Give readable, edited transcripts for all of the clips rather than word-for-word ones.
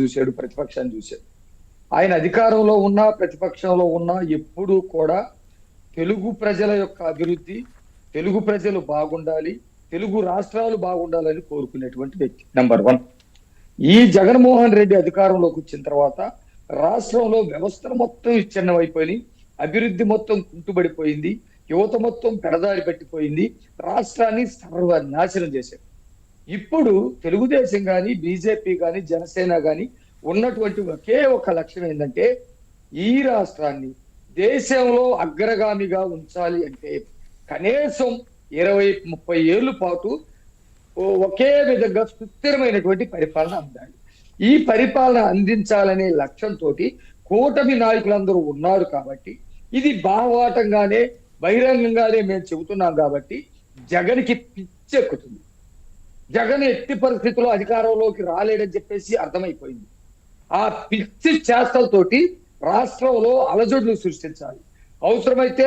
చూశాడు, ప్రతిపక్షాన్ని చూశాడు. ఆయన అధికారంలో ఉన్నా ప్రతిపక్షంలో ఉన్నా ఎప్పుడూ కూడా తెలుగు ప్రజల యొక్క అభివృద్ధి, తెలుగు ప్రజలు బాగుండాలి, తెలుగు రాష్ట్రాలు బాగుండాలని కోరుకునేటువంటి వ్యక్తి నెంబర్ 1. ఈ జగన్మోహన్ రెడ్డి అధికారంలోకి వచ్చిన తర్వాత రాష్ట్రంలో వ్యవస్థలు మొత్తం విచ్ఛిన్నమైపోయి, అభివృద్ధి మొత్తం కుంటుబడిపోయింది, యువత మొత్తం పెడదారి పట్టిపోయింది, రాష్ట్రాన్ని సర్వనాశనం చేశారు. ఇప్పుడు తెలుగుదేశం కానీ, బీజేపీ కానీ, జనసేన కానీ ఉన్నటువంటి ఒకే ఒక లక్ష్యం ఏంటంటే, ఈ రాష్ట్రాన్ని దేశంలో అగ్రగామిగా ఉంచాలి అంటే కనీసం 20-30 ఏళ్ల పాటు ఒకే విధంగా సుస్థిరమైనటువంటి పరిపాలన అందాలి. ఈ పరిపాలన అందించాలనే లక్ష్యంతో కూటమి నాయకులందరూ ఉన్నారు కాబట్టి, ఇది బాహవాటంగానే బహిరంగంగానే మేము చెబుతున్నాం కాబట్టి జగన్కి పిచ్చెక్కుతుంది. జగన్ ఎట్టి పరిస్థితుల్లో అధికారంలోకి రాలేడని చెప్పేసి అర్థమైపోయింది. ఆ పిచ్చి చేష్టలతోటి రాష్ట్రంలో అలజడులు సృష్టించాలి. అవసరమైతే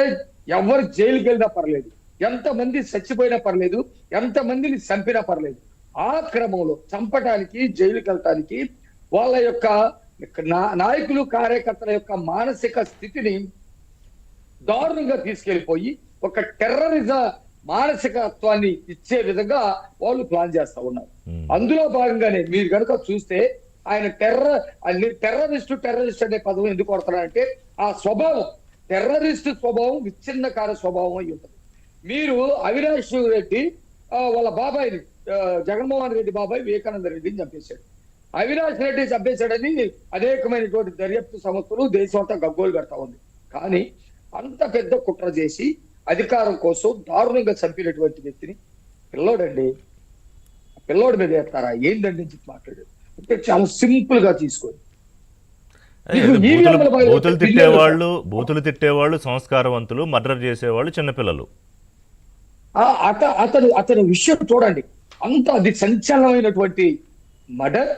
ఎవరు జైలుకి వెళ్ళినా పర్లేదు, ఎంతమంది చచ్చిపోయినా పర్లేదు, ఎంతమందిని చంపినా పర్లేదు. ఆ క్రమంలో చంపడానికి, జైలుకి వెళ్ళటానికి వాళ్ళ యొక్క నాయకులు, కార్యకర్తల యొక్క మానసిక స్థితిని దారుణంగా తీసుకెళ్లిపోయి ఒక టెర్రరిజ మానసికత్వాన్ని ఇచ్చే విధంగా వాళ్ళు ప్లాన్ చేస్తా ఉన్నారు. అందులో భాగంగానే మీరు కనుక చూస్తే ఆయన టెర్రరిస్ట్ అనే పదం ఎందుకు కొడతారంటే, ఆ స్వభావం టెర్రరిస్ట్ స్వభావం, విచ్ఛిన్నకార స్వభావం అయి ఉంటుంది. మీరు అవినాష్ రెడ్డి వాళ్ళ బాబాయిని, జగన్మోహన్ రెడ్డి బాబాయ్ వివేకానంద రెడ్డిని చంపేశాడు. అవినాష్ రెడ్డి చంపేశాడని అనేకమైనటువంటి దర్యాప్తు సంస్థలు దేశం అంతా గగ్గోలు పెడతా ఉంది. కానీ అంత పెద్ద కుట్ర చేసి అధికారం కోసం దారుణంగా చంపినటువంటి వ్యక్తిని పిల్లోడండి, పిల్లోడి మీద వేస్తారా ఏంటండి అని చెప్పి మాట్లాడాడు. అంటే చాలా సింపుల్ గా తీసుకోండి. బూతులు తిట్టేవాళ్ళు సంస్కారవంతులు, మర్డర్ చేసేవాళ్ళు చిన్నపిల్లలు. అతని విషయం చూడండి, అంత అది సంచలనమైనటువంటి మర్డర్,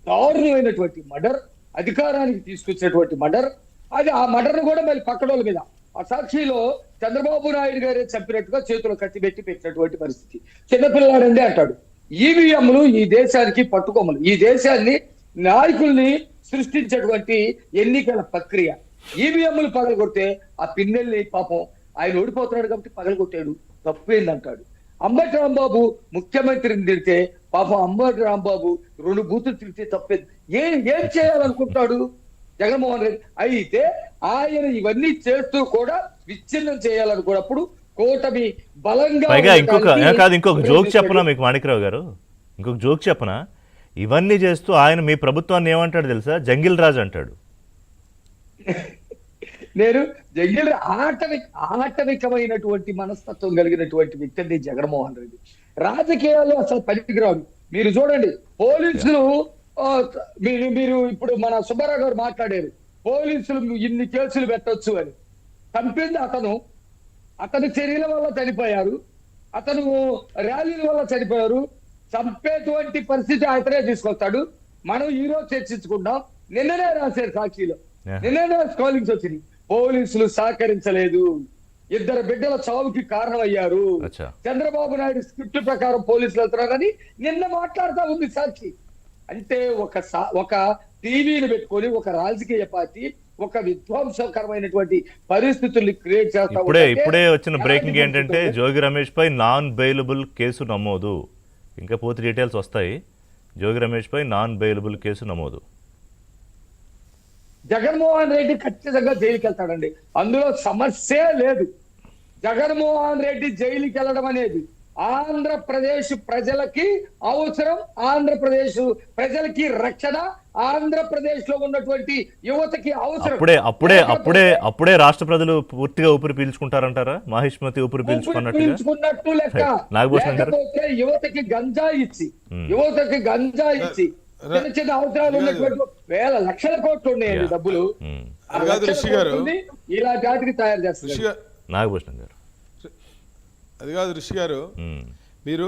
దారుణమైనటువంటి మర్డర్, అధికారానికి తీసుకొచ్చినటువంటి మర్డర్. అది ఆ మర్డర్ కూడా మళ్ళీ పక్కడోళ్ళ మీద, ఆ సాక్షిలో చంద్రబాబు నాయుడు గారే చంపినట్టుగా చేతులు కత్తి పెట్టి పెట్టినటువంటి పరిస్థితి. చిన్నపిల్లాడండి అంటాడు. ఈవీఎంలు ఈ దేశానికి పట్టుకోమలు, ఈ దేశాన్ని నాయకుల్ని సృష్టించేటువంటి ఎన్నికల ప్రక్రియ. ఈవీఎంలు పగలగొడితే ఆ పిన్నెల్ని పాపం ఆయన ఓడిపోతున్నాడు కాబట్టి పగలగొట్టాడు, తప్పేందంటాడు. అంబటి రాంబాబు ముఖ్యమంత్రిని తిడితే పాపం అంబటి రాంబాబు 2 బూతులు తిడితే తప్పేది. ఏం చేయాలనుకుంటాడు జగన్మోహన్ రెడ్డి? అయితే ఆయన ఇవన్నీ చేస్తూ కూడా విచ్ఛిన్నం చేయాలనుకున్నప్పుడు కూటమి బలంగా ఇంకొక జోక్ చెప్పనా మీకు మాణిక్రావు గారు, ఇంకొక జోక్ చెప్పనా? ఇవన్నీ చేస్తూ ఆయన మీ ప్రభుత్వాన్ని ఏమంటాడు తెలుసా? జంగిల్ రాజు అంటాడు. నేను జంగిల్ ఆటవికమైనటువంటి మనస్తత్వం కలిగినటువంటి వ్యక్తి జగన్మోహన్ రెడ్డి. రాజకీయాల్లో అసలు పనికిరాడు. మీరు చూడండి, పోలీసులు మీరు ఇప్పుడు మన సుబ్బారావు గారు మాట్లాడారు, పోలీసులు ఇన్ని కేసులు పెట్టొచ్చు అని. చంపింది అతని చర్యల వల్ల చనిపోయారు, అతను ర్యాలీల వల్ల చనిపోయారు. చంపేటువంటి పరిస్థితి అతనే తీసుకొస్తాడు. మనం ఈ రోజు చర్చించుకుంటాం. నిన్ననే రాశారు సాక్షిలో, నిన్ననే కాలింగ్స్ వచ్చింది. పోలీసులు సహకరించలేదు, 2 బిడ్డల చావుకి కారణమయ్యారు, చంద్రబాబు నాయుడు స్క్రిప్ట్ ప్రకారం పోలీసులు వెళ్తున్నారని నిన్న మాట్లాడుతూ ఉంది సాక్షి. అంటే ఒక టీవీని పెట్టుకొని ఒక రాజకీయ పార్టీ ఒక విధ్వంసకరమైనటువంటి పరిస్థితుల్ని క్రియేట్ చేస్తా. ఇప్పుడే వచ్చిన బ్రేకింగ్ ఏంటంటే, జోగి రమేష్ పై నాన్ బెయిలబుల్ కేసు నమోదు. ఇంకా పూర్తి డీటెయిల్స్ వస్తాయి. జోగి రమేష్ పై నాన్ బెయిలబుల్ కేసు నమోదు. జగన్మోహన్ రెడ్డి ఖచ్చితంగా జైలుకి వెళ్తాడండి, అందులో సమస్య లేదు. జగన్మోహన్ రెడ్డి జైలుకి వెళ్ళడం అనేది ఆంధ్రప్రదేశ్ ప్రజలకి అవసరం, ఆంధ్రప్రదేశ్ ప్రజలకి రక్షణ, ఆంధ్రప్రదేశ్ లో ఉన్నటువంటి యువతకి అవసరం. అప్పుడే రాష్ట్ర ప్రజలు పూర్తిగా ఊపిరి పీల్చుకుంటారంటారా? మహిష్మతి ఊపిరి పీల్చుకున్నట్టు లెక్క. లేకపోతే యువతకి గంజా ఇచ్చి చిన్న చిన్న అవసరాలు ఉన్నటువంటి వేల లక్షల కోట్లు ఉన్నాయండి డబ్బులు. ఇలాంటి వాటికి తయారు చేస్తారు. నాగభూషణం గారు, అది కాదు ఋషి గారు, మీరు